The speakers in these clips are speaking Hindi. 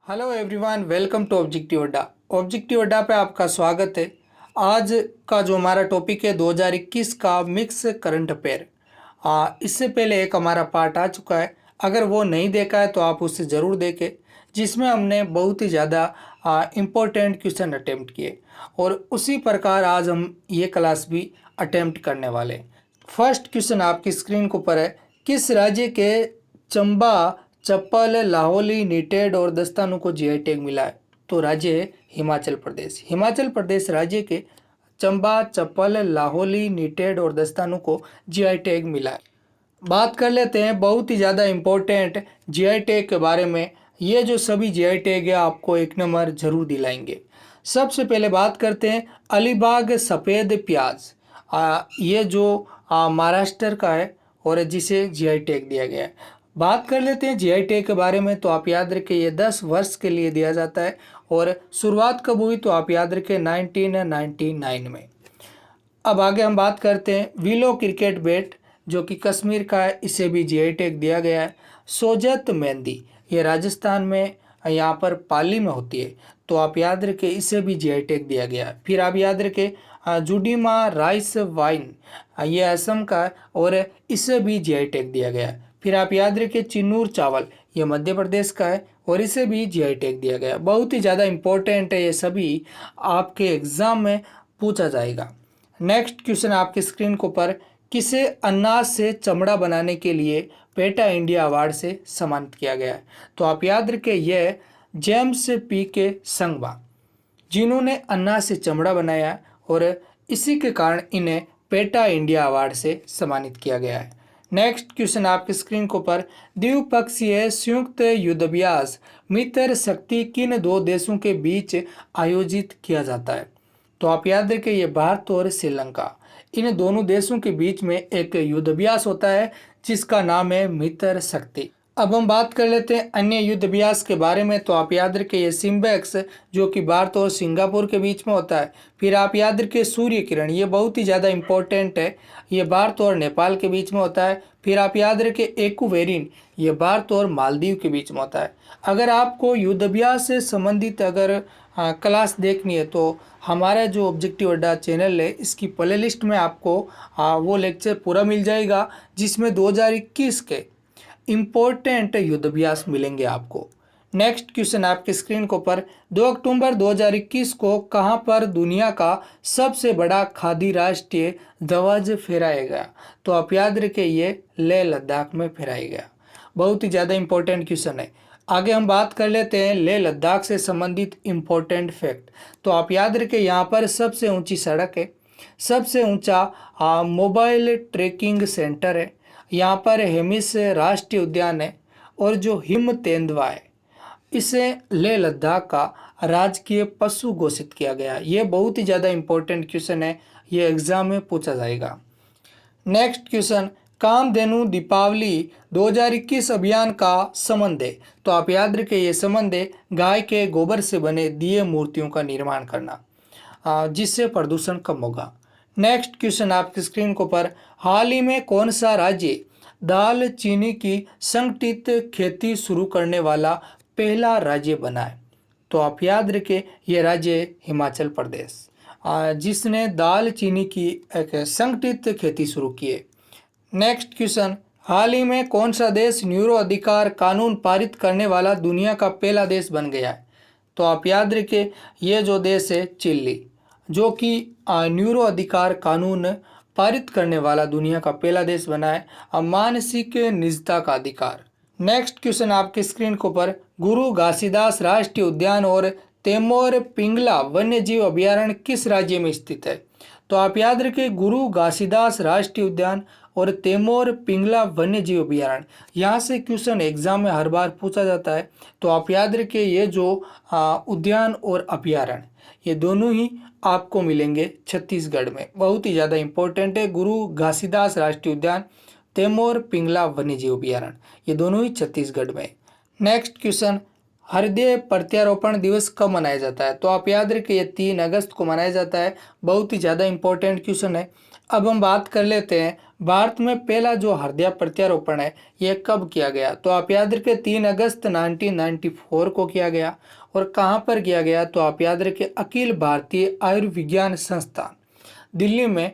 Hello everyone, welcome to objective Adda. Objective Adda पे आपका स्वागत है। आज का जो हमारा टॉपिक है 2021 का मिक्स करंट अफेयर। इससे पहले एक हमारा पार्ट आ चुका है, अगर वो नहीं देखा है तो आप उससे ज़रूर देखें, जिसमें हमने बहुत ही ज़्यादा इम्पोर्टेंट क्वेश्चन अटेम्प्ट किए और उसी प्रकार आज हम ये क्लास भी अटेम्प्ट करने वाले हैं। फर्स्ट क्वेश्चन आपकी स्क्रीन के ऊपर है, किस राज्य के चंबा चप्पल, लाहौली, निटेड और दस्तानों को जीआई टैग मिला है? तो राज्य है हिमाचल प्रदेश। हिमाचल प्रदेश राज्य के चंबा चप्पल, लाहौली, निटेड और दस्तानों को जीआई टैग मिला है। बात कर लेते हैं बहुत ही ज़्यादा इम्पोर्टेंट जीआई टैग के बारे में। ये जो सभी जीआई टैग है आपको एक नंबर जरूर दिलाएंगे। सबसे पहले बात करते हैं अलीबाग सफ़ेद प्याज। ये जो महाराष्ट्र का है और जिसे जीआई टैग दिया गया है। बात कर लेते हैं जीआई टैग के बारे में, तो आप याद रखें ये 10 वर्ष के लिए दिया जाता है और शुरुआत कब हुई तो आप याद रखें 1999 में। अब आगे हम बात करते हैं विलो क्रिकेट बैट, जो कि कश्मीर का है, इसे भी जीआई टैग दिया गया है। सोजत मेहंदी, ये राजस्थान में यहाँ पर पाली में होती है, तो आप याद रखें इसे भी जीआई टैग दिया गया है। फिर आप याद रखें जुडीमा राइस वाइन, ये असम का है और इसे भी जीआई टैग दिया गया है। फिर आप याद रखें चिन्नूर चावल, ये मध्य प्रदेश का है और इसे भी जीआई टैग दिया गया। बहुत ही ज़्यादा इम्पोर्टेंट है, ये सभी आपके एग्ज़ाम में पूछा जाएगा। नेक्स्ट क्वेश्चन आपकी स्क्रीन के ऊपर, किसे अनाज से चमड़ा बनाने के लिए पेटा इंडिया अवार्ड से सम्मानित किया गया है? तो आप याद रखें यह जेम्स पी के संगवा, जिन्होंने अनाज से चमड़ा बनाया और इसी के कारण इन्हें पेटा इंडिया अवार्ड से सम्मानित किया गया है। नेक्स्ट क्वेश्चन आपकी स्क्रीन के ऊपर, द्विपक्षीय संयुक्त युद्धाभ्यास मित्र शक्ति किन दो देशों के बीच आयोजित किया जाता है? तो आप याद रखें ये भारत और श्रीलंका, इन दोनों देशों के बीच में एक युद्धाभ्यास होता है जिसका नाम है मित्र शक्ति। अब हम बात कर लेते हैं अन्य युद्ध अभ्यास के बारे में, तो आप याद रखें ये सिम्बेक्स, जो कि भारत और सिंगापुर के बीच में होता है। फिर आप याद रखें सूर्य किरण, ये बहुत ही ज़्यादा इंपॉर्टेंट है, ये भारत और नेपाल के बीच में होता है। फिर आप याद रखें एक्वेरिन, ये भारत और मालदीव के बीच में होता है। अगर आपको युद्ध अभ्यास से संबंधित अगर क्लास देखनी है तो हमारा जो ऑब्जेक्टिव अड्डा चैनल है, इसकी प्ले लिस्ट में आपको वो लेक्चर पूरा मिल जाएगा, जिसमें 2021 के इम्पोर्टेंट युद्धाभ्यास मिलेंगे आपको। नेक्स्ट क्वेश्चन आपके स्क्रीन के ऊपर, 2 अक्टूबर 2021 को कहां पर दुनिया का सबसे बड़ा खादी राष्ट्रीय ध्वज फहराया गया? तो आप याद रखें ये लेह लद्दाख में फहराया गया। बहुत ही ज़्यादा इंपॉर्टेंट क्वेश्चन है। आगे हम बात कर लेते हैं लेह लद्दाख से संबंधित इम्पोर्टेंट फैक्ट। तो आप याद रखें यहाँ पर सबसे ऊंची सड़क है, सबसे ऊंचा मोबाइल ट्रैकिंग सेंटर है, यहाँ पर हेमिस राष्ट्रीय उद्यान है और जो हिम तेंदुआ है इसे लेह लद्दाख का राजकीय पशु घोषित किया गया। ये बहुत ही ज़्यादा इंपॉर्टेंट क्वेश्चन है, ये एग्जाम में पूछा जाएगा। नेक्स्ट क्वेश्चन, कामधेनु दीपावली 2021 अभियान का संबंध है? तो आप याद रखें ये संबंध है गाय के गोबर से बने दिए मूर्तियों का निर्माण करना, जिससे प्रदूषण कम होगा। नेक्स्ट क्वेश्चन आपकी स्क्रीन के ऊपर, हाल ही में कौन सा राज्य दाल चीनी की संगठित खेती शुरू करने वाला पहला राज्य बना है? तो आप याद रखें यह राज्य हिमाचल प्रदेश, जिसने दाल चीनी की एक संगठित खेती शुरू की है। नेक्स्ट क्वेश्चन, हाल ही में कौन सा देश न्यूरो अधिकार कानून पारित करने वाला दुनिया का पहला देश बन गया है? तो आप याद रखें ये जो देश है चिली, जो कि न्यूरो अधिकार कानून पारित करने वाला दुनिया का पहला देश बना है। मानसिक निजता का अधिकार। नेक्स्ट क्वेश्चन आपके स्क्रीन के ऊपर, गुरु घासीदास राष्ट्रीय उद्यान और तैमूर पिंगला वन्यजीव अभयारण्य किस राज्य में स्थित है? तो आप याद रखें गुरु घासीदास राष्ट्रीय उद्यान और तैमूर पिंगला वन्यजीव अभयारण्य, यहाँ से क्वेश्चन एग्जाम में हर बार पूछा जाता है। तो आप याद रखें ये जो उद्यान और अभयारण्य ये दोनों ही आपको मिलेंगे छत्तीसगढ़ में। बहुत ही ज़्यादा इंपॉर्टेंट है, गुरु घासीदास राष्ट्रीय उद्यान, तैमूर पिंगला वन्यजीव अभयारण्य, ये दोनों ही छत्तीसगढ़ में। नेक्स्ट क्वेश्चन, हृदय प्रत्यारोपण दिवस कब मनाया जाता है? तो आप याद रखें ये 3 अगस्त को मनाया जाता है। बहुत ही ज़्यादा इंपॉर्टेंट क्वेश्चन है। अब हम बात कर लेते हैं भारत में पहला जो हृदय प्रत्यारोपण है यह कब किया गया? तो आप याद रखें 3 अगस्त 1994 को किया गया। और कहाँ पर किया गया? तो आप याद रखें अखिल भारतीय आयुर्विज्ञान संस्थान दिल्ली में,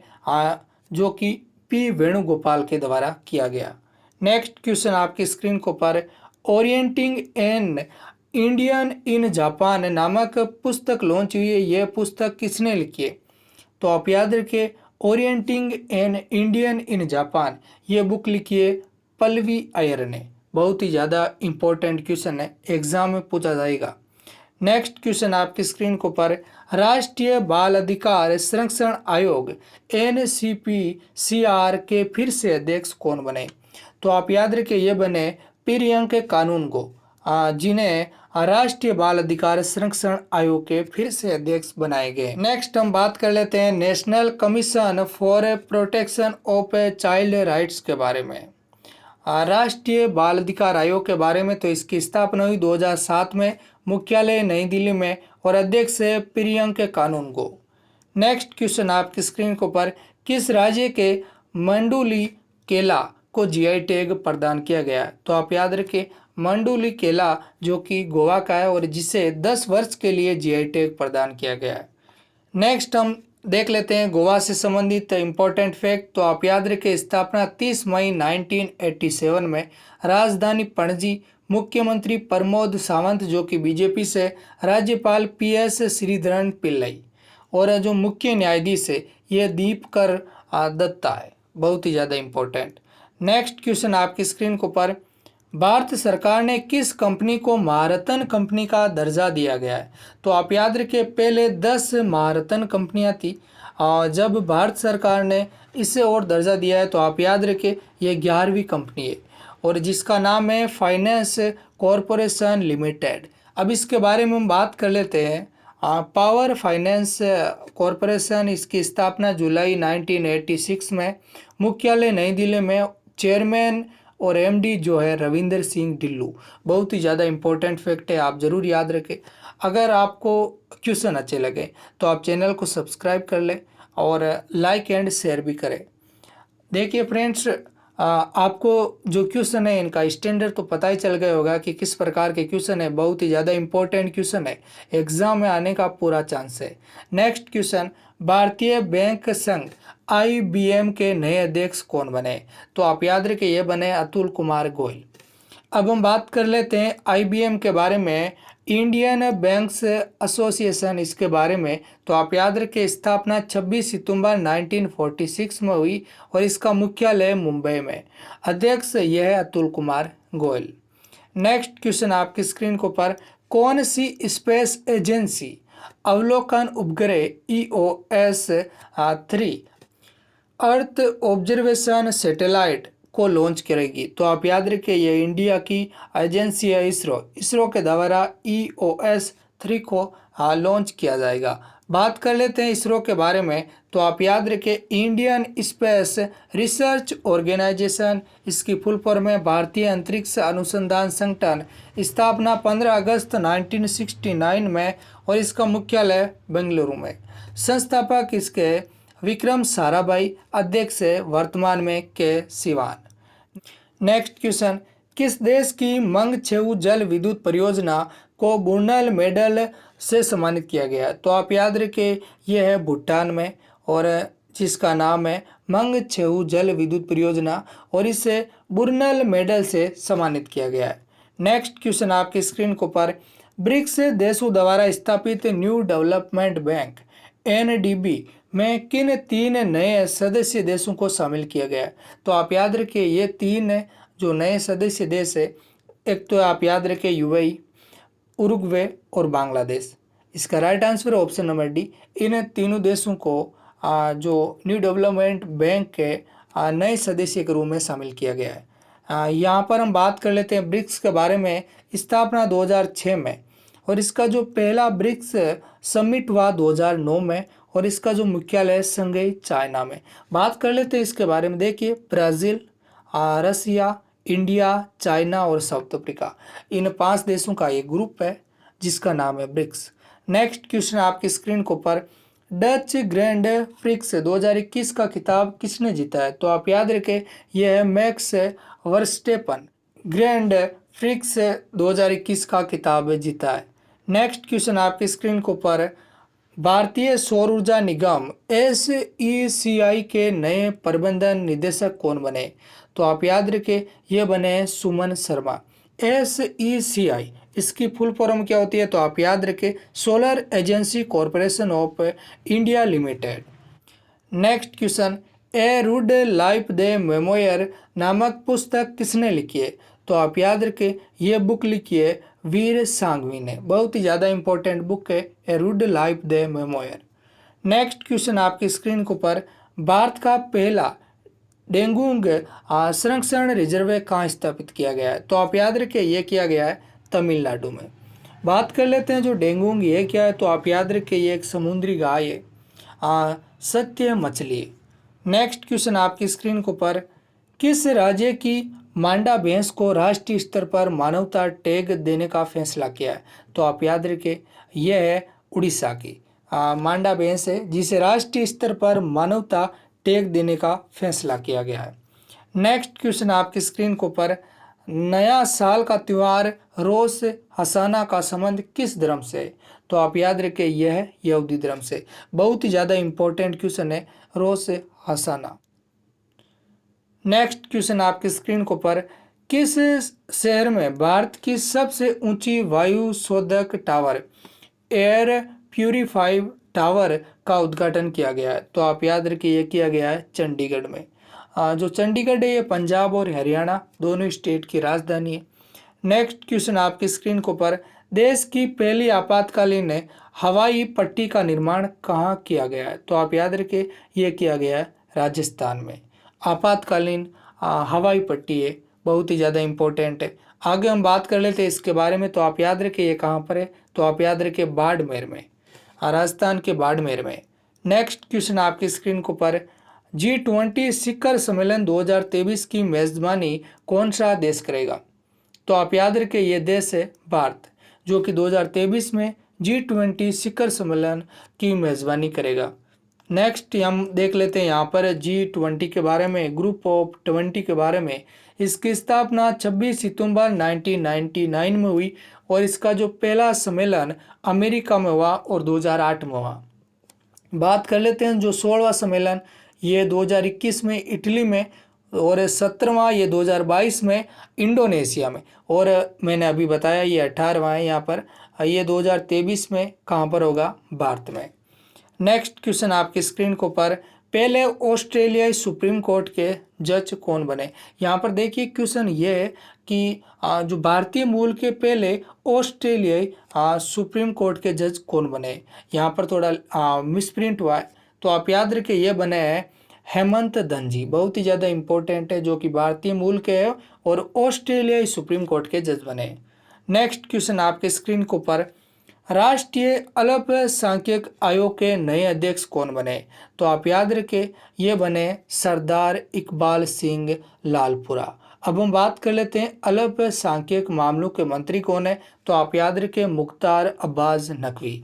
जो कि पी वेणुगोपाल के द्वारा किया गया। नेक्स्ट क्वेश्चन आपकी स्क्रीन को पर orienting an Indian in Japan नामक पुस्तक लॉन्च हुई है। यह पुस्तक किसने लिखी है? तो आप याद रखिए orienting an Indian in Japan, ये बुक लिखी है पल्लवी अय्यर ने। बहुत ही ज़्यादा इंपॉर्टेंट क्वेश्चन है, एग्जाम में पूछा जाएगा। नेक्स्ट क्वेश्चन आपकी स्क्रीन को पर राष्ट्रीय बाल अधिकार संरक्षण आयोग NCPCR के फिर से अध्यक्ष कौन बने? तो आप याद रखिए ये बने प्रियंका कानूनगो, जिन्हें राष्ट्रीय बाल अधिकार संरक्षण आयोग के फिर से अध्यक्ष बनाए गए। नेक्स्ट हम बात कर लेते हैं national commission for protection of child rights के बारे में, राष्ट्रीय बाल अधिकार आयोग के बारे में। तो इसकी स्थापना हुई 2007 में, मुख्यालय नई दिल्ली में और अध्यक्ष है प्रियंका कानूनगो। नेक्स्ट क्वेश्चन आपकी स्क्रीन को पर किस राज्य के मंडूली केला को GI टैग प्रदान किया गया? तो आप याद रखें मंडूली केला जो कि गोवा का है और जिसे 10 वर्ष के लिए GI टैग प्रदान किया गया है। नेक्स्ट हम देख लेते हैं गोवा से संबंधित इंपॉर्टेंट फैक्ट। तो आप याद रखें स्थापना 30 मई 1987 में, राजधानी पणजी, मुख्यमंत्री प्रमोद सावंत जो कि बीजेपी से, राज्यपाल PS श्रीधरन पिल्लई और जो मुख्य न्यायाधीश है ये दीपकर दत्ता है। बहुत ही ज़्यादा इंपॉर्टेंट। नेक्स्ट क्वेश्चन आपकी स्क्रीन को पर भारत सरकार ने किस कंपनी को महारत्न कंपनी का दर्जा दिया गया है? तो आप याद रखिए पहले 10 महारत्न कंपनियां थी, जब भारत सरकार ने इसे और दर्जा दिया है तो आप याद रखिए ये 11वीं कंपनी है और जिसका नाम है फाइनेंस कॉरपोरेशन लिमिटेड। अब इसके बारे में हम बात कर लेते हैं। पावर फाइनेंस कॉरपोरेशन, इसकी स्थापना जुलाई 1986 में, मुख्यालय नई दिल्ली में, चेयरमैन और MD जो है रविंदर सिंह ढिल्लू। बहुत ही ज़्यादा इंपॉर्टेंट फैक्ट है, आप ज़रूर याद रखें। अगर आपको क्वेश्चन अच्छे लगे तो आप चैनल को सब्सक्राइब कर लें और लाइक एंड शेयर भी करें। देखिए फ्रेंड्स, आपको जो क्वेश्चन है इनका स्टैंडर्ड तो पता ही चल गया होगा कि किस प्रकार के क्वेश्चन है। बहुत ही ज़्यादा इंपॉर्टेंट क्वेश्चन है, एग्जाम में आने का पूरा चांस है। नेक्स्ट क्वेश्चन, भारतीय बैंक संघ IBM के नए अध्यक्ष कौन बने? तो आप याद रखें ये बने अतुल कुमार गोयल। अब हम बात कर लेते हैं IBM के बारे में, इंडियन बैंक्स एसोसिएशन, इसके बारे में। तो आप याद रखें स्थापना 26 सितंबर 1946 में हुई और इसका मुख्यालय मुंबई में, अध्यक्ष यह है अतुल कुमार गोयल। नेक्स्ट क्वेश्चन आपकी स्क्रीन को पर कौन सी स्पेस एजेंसी अवलोकन उपग्रह EOS 3 अर्थ ऑब्जर्वेशन सैटेलाइट को लॉन्च करेगी? तो आप याद रखिए ये इंडिया की एजेंसी है इसरो के द्वारा EOS 3 को लॉन्च किया जाएगा। बात कर लेते हैं इसरो के बारे में। तो आप याद रखें इंडियन स्पेस रिसर्च ऑर्गेनाइजेशन, इसकी फुल फॉर्म है भारतीय अंतरिक्ष अनुसंधान संगठन, स्थापना 15 अगस्त 1969 में और इसका मुख्यालय बेंगलुरु में। संस्थापक इसके विक्रम साराभाई, अध्यक्ष है वर्तमान में के सिवान। नेक्स्ट क्वेश्चन, किस देश की मंगछेऊ जल विद्युत परियोजना को बुर्नल मेडल से सम्मानित किया गया? तो आप याद रखें यह है भूटान में और जिसका नाम है मंगछेऊ जल विद्युत परियोजना और इसे बुर्नल मेडल से सम्मानित किया गया है। नेक्स्ट क्वेश्चन आपकी स्क्रीन को पर ब्रिक्स देशों द्वारा स्थापित न्यू डेवलपमेंट बैंक NDB में किन 3 नए सदस्य देशों को शामिल किया गया? तो आप याद रखिए ये 3 जो नए सदस्य देश है, एक तो आप याद रखिए UAE, उरुग्वे और बांग्लादेश। इसका right answer option number D। इन तीनों देशों को जो न्यू डेवलपमेंट बैंक के नए सदस्य के रूप में शामिल किया गया है। यहाँ पर हम बात कर लेते हैं ब्रिक्स के बारे में। स्थापना 2006 में और इसका जो पहला ब्रिक्स समिट हुआ 2009 में और इसका जो मुख्यालय संघाई चाइना में। बात कर लेते हैं इसके बारे में। देखिए ब्राज़ील, रसिया, इंडिया, चाइना और साउथ अफ्रीका, इन 5 देशों का एक ग्रुप है जिसका नाम है ब्रिक्स। नेक्स्ट क्वेश्चन आपकी स्क्रीन को पर डच ग्रैंड प्रिक्स 2021 का खिताब किसने जीता है? तो आप याद रखें, यह है मैक्स वर्स्टेपन। ग्रैंड प्रिक्स 2021 का खिताब जीता है। नेक्स्ट क्वेश्चन आपकी स्क्रीन के ऊपर, भारतीय सौर ऊर्जा निगम SECI के नए प्रबंधन निदेशक कौन बने? तो आप याद रखें, ये बने सुमन शर्मा। SECI इसकी फुल फॉर्म क्या होती है? तो आप याद रखें, solar agency corporation of India limited. Next question, a rude life the memoir नामक पुस्तक किसने लिखी है? तो आप याद रखें, यह बुक लिखी है वीर सांघवी ने। बहुत ही ज़्यादा इंपॉर्टेंट बुक है a rude life the memoir. Next question आपकी स्क्रीन के ऊपर, भारत का पहला डेंगूंग संरक्षण रिजर्व कहाँ स्थापित किया गया है? तो आप याद रखें, यह किया गया है तमिलनाडु में। बात कर लेते हैं जो डेंगूंग ये क्या है? तो आप याद रखें, ये एक समुद्री गाय है, सत्य मछली। नेक्स्ट क्वेश्चन आपकी स्क्रीन के ऊपर, किस राज्य की मांडा भैंस को राष्ट्रीय स्तर पर मानवता टैग देने का फैसला किया है? तो आप याद रखें, यह है उड़ीसा की मांडा भैंस है जिसे राष्ट्रीय स्तर पर मानवता टैग देने का फैसला किया गया है। नेक्स्ट क्वेश्चन आपकी स्क्रीन के ऊपर, नया साल का त्यौहार रोश हसाना का संबंध किस धर्म से है? तो आप याद रखें, यह है यहूदी धर्म से। बहुत ही ज़्यादा इंपॉर्टेंट क्वेश्चन है रोश हसाना। नेक्स्ट क्वेश्चन आपकी स्क्रीन के ऊपर, किस शहर में भारत की सबसे ऊंची वायु शोधक टावर एयर प्यूरीफाइव टावर का उद्घाटन किया गया है? तो आप याद रखिए, यह किया गया है चंडीगढ़ में। जो चंडीगढ़ है ये पंजाब और हरियाणा दोनों स्टेट की राजधानी है। नेक्स्ट क्वेश्चन आपकी स्क्रीन के ऊपर, देश की पहली आपातकालीन हवाई पट्टी का निर्माण कहाँ किया गया है? तो आप याद रखिए, यह किया गया है राजस्थान में। आपातकालीन हवाई पट्टी है, बहुत ही ज़्यादा इम्पोर्टेंट है। आगे हम बात कर लेते हैं इसके बारे में। तो आप याद रखें, ये कहाँ पर है? तो आप याद रखें बाड़मेर में, राजस्थान के बाड़मेर में। नेक्स्ट क्वेश्चन आपकी स्क्रीन के ऊपर, G20 शिखर सम्मेलन 2023 की मेजबानी कौन सा देश करेगा? तो आप याद रखें, ये देश है भारत, जो कि 2023 में G20 शिखर सम्मेलन की मेजबानी करेगा। नेक्स्ट हम देख लेते हैं यहाँ पर G20 के बारे में, ग्रुप ऑफ 20 के बारे में। इसकी स्थापना 26 सितंबर 1999 में हुई और इसका जो पहला सम्मेलन अमेरिका में हुआ और 2008 में हुआ। बात कर लेते हैं जो 16वां सम्मेलन, ये 2021 में इटली में और 17वां ये 2022 में इंडोनेशिया में, और मैंने अभी बताया ये 18वां है यहाँ पर, ये 2023 में कहाँ पर होगा? भारत में। नेक्स्ट क्वेश्चन आपकी स्क्रीन के ऊपर, पहले ऑस्ट्रेलियाई सुप्रीम कोर्ट के जज कौन बने? यहाँ पर देखिए क्वेश्चन ये है कि जो भारतीय मूल के पहले ऑस्ट्रेलियाई सुप्रीम कोर्ट के जज कौन बने? यहाँ पर थोड़ा मिसप्रिंट हुआ है, तो आप याद रखें, ये बने हैं हेमंत धनजी। बहुत ही ज़्यादा इंपॉर्टेंट है, जो कि भारतीय मूल के हैं और ऑस्ट्रेलियाई सुप्रीम कोर्ट के जज बने। नेक्स्ट क्वेश्चन आपके स्क्रीन के ऊपर, राष्ट्रीय अल्पसंख्यक आयोग के नए अध्यक्ष कौन बने? तो आप याद रखें, ये बने सरदार इकबाल सिंह लालपुरा। अब हम बात कर लेते हैं अल्पसंख्यक मामलों के मंत्री कौन है? तो आप याद रखें, मुख्तार अब्बास नकवी।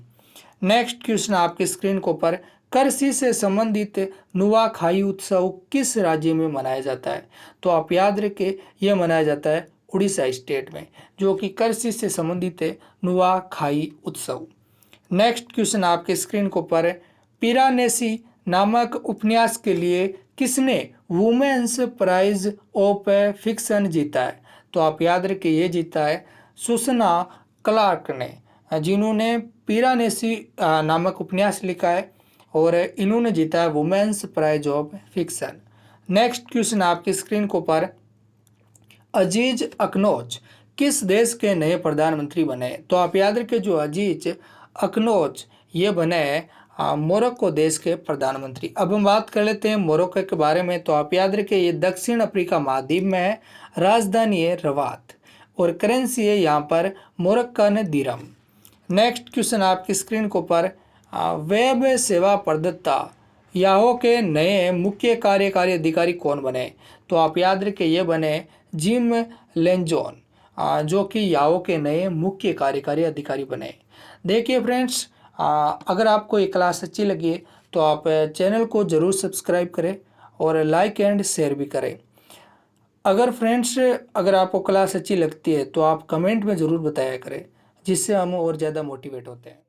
नेक्स्ट क्वेश्चन आपकी स्क्रीन के ऊपर, कृषि से संबंधित नुआखाई उत्सव किस राज्य में मनाया जाता है? तो आप याद रखें, यह मनाया जाता है उड़ीसा स्टेट में, जो कि कृषि से संबंधित है नुआखाई उत्सव। नेक्स्ट क्वेश्चन आपके स्क्रीन के ऊपर, पिरानेसी नामक उपन्यास के लिए किसने वुमेन्स प्राइज ऑफ फिक्शन जीता है? तो आप याद रखें, ये जीता है सुसना क्लार्क ने, जिन्होंने पिरानेसी नामक उपन्यास लिखा है और इन्होंने जीता है women's prize of fiction. Next question आपकी स्क्रीन के ऊपर, अजीज अकनौज किस देश के नए प्रधानमंत्री बने? तो आप याद रखें, जो अजीज अकनौज ये बने मोरक्को देश के प्रधानमंत्री। अब हम बात कर लेते हैं मोरक्को के बारे में। तो आप याद रखें, ये दक्षिण अफ्रीका महाद्वीप में है, राजधानी है रवात और करेंसी है यहाँ पर मोरक्कन दिरहम। नेक्स्ट क्वेश्चन आपकी स्क्रीन के ऊपर, वेब सेवा प्रदाता याहो के नए मुख्य कार्यकारी अधिकारी कौन बने? तो आप याद रखें, ये बने जिम लेंजोन, जो कि याहो के नए मुख्य कार्यकारी अधिकारी बने। देखिए फ्रेंड्स, अगर आपको ये क्लास अच्छी लगी है तो आप चैनल को ज़रूर सब्सक्राइब करें और लाइक एंड शेयर भी करें। अगर फ्रेंड्स अगर आपको क्लास अच्छी लगती है तो आप कमेंट में ज़रूर बताया करें, जिससे हम और ज़्यादा मोटिवेट होते हैं।